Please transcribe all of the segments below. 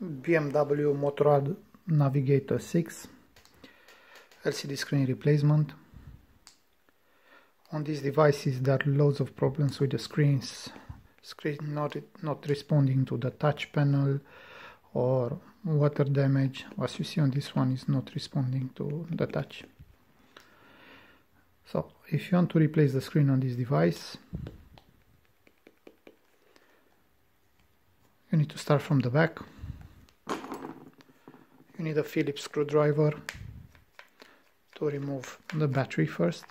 BMW Motorrad Navigator 6 LCD screen replacement. On these devices there are loads of problems with the screen not responding to the touch panel, or water damage. As you see on this one, is not responding to the touch. So if you want to replace the screen on this device, you need to start from the back. You need a Phillips screwdriver to remove the battery first.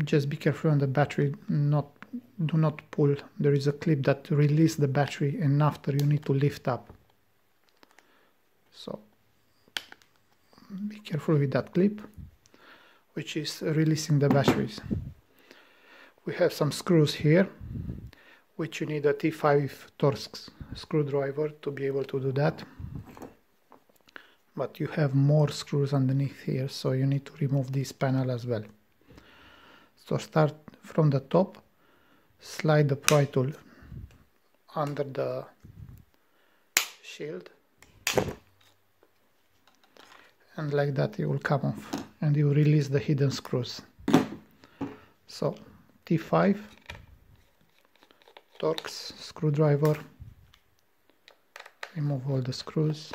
Just be careful on the battery, do not pull. There is a clip that releases the battery, and after you need to lift up. So be careful with that clip, which is releasing the batteries. We have some screws here, which you need a T5 Torx screwdriver to be able to do that. But you have more screws underneath here, so you need to remove this panel as well. So start from the top, slide the pry tool under the shield, and like that it will come off, and you release the hidden screws. So T5 Torx screwdriver, remove all the screws.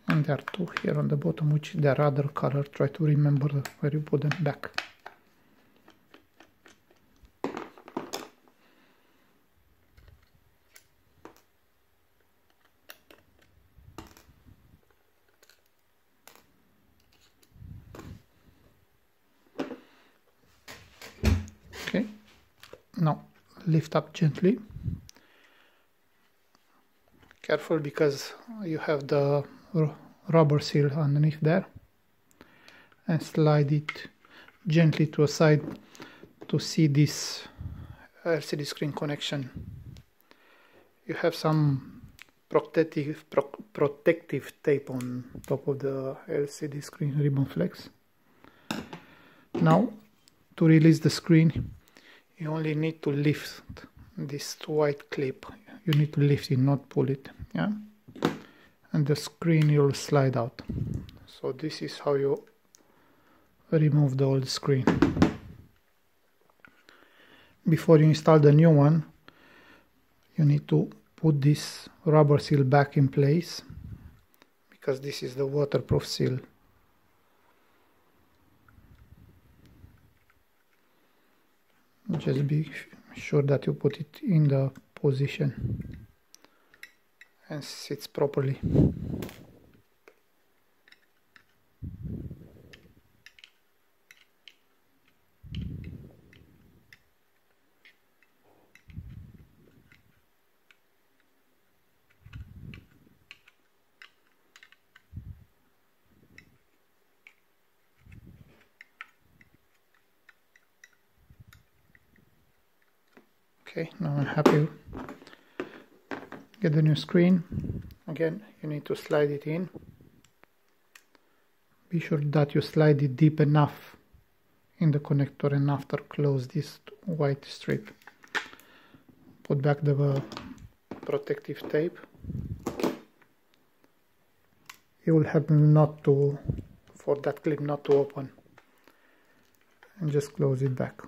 And there are two here on the bottom, which they are other color. Try to remember where you put them back. Okay, now lift up gently. Careful, because you have the rubber seal underneath there, and slide it gently to a side to see this LCD screen connection. You have some protective tape on top of the LCD screen ribbon flex. Now to release the screen, you only need to lift this white clip. You need to lift it, not pull it, yeah? And the screen will slide out. So this is how you remove the old screen. Before you install the new one, you need to put this rubber seal back in place, because this is the waterproof seal. Just be sure that you put it in the position and sits properly. Okay, now I'm happy. Get the new screen. Again, you need to slide it in. Be sure that you slide it deep enough in the connector, and after close this white strip. Put back the protective tape. It will help for that clip not to open. And just close it back.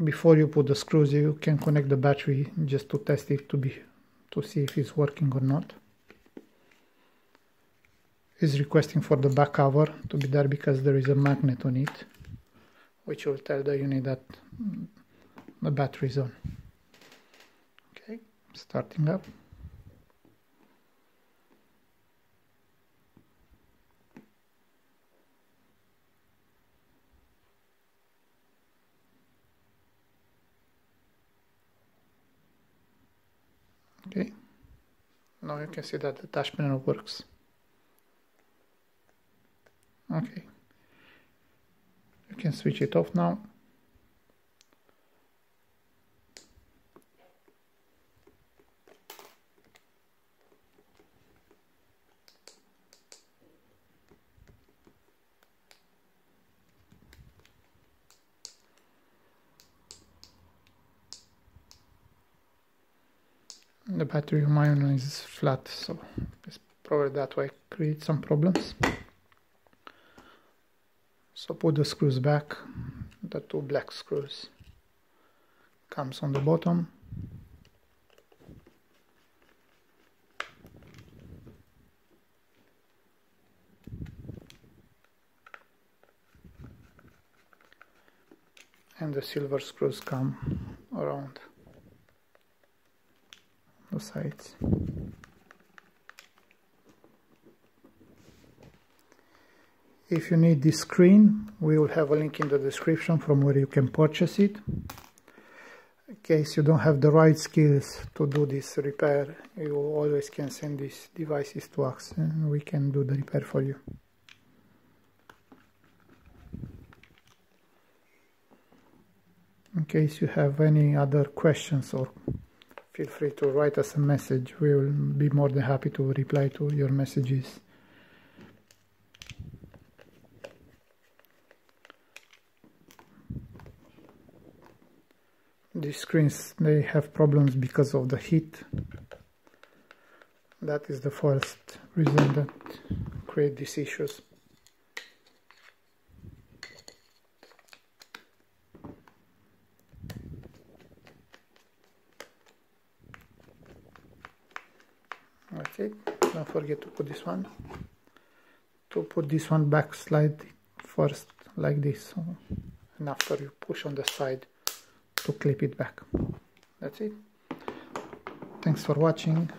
Before you put the screws, you can connect the battery just to test it, to see if it's working or not. It's requesting for the back cover to be there because there is a magnet on it, which will tell the unit that the battery is on. Okay, starting up. Now you can see that the touch panel works. Okay, you can switch it off now. The battery of mine is flat, so it's probably that way create some problems. So put the screws back, the two black screws comes on the bottom. And the silver screws come around the sides. If you need this screen, we will have a link in the description from where you can purchase it. In case you don't have the right skills to do this repair, you always can send these devices to us and we can do the repair for you. In case you have any other questions, or feel free to write us a message. We will be more than happy to reply to your messages. These screens, they have problems because of the heat. That is the first reason that create these issues. That's it. Don't forget to put this one. To put this one back, slide first like this, and after you push on the side to clip it back. That's it. Thanks for watching.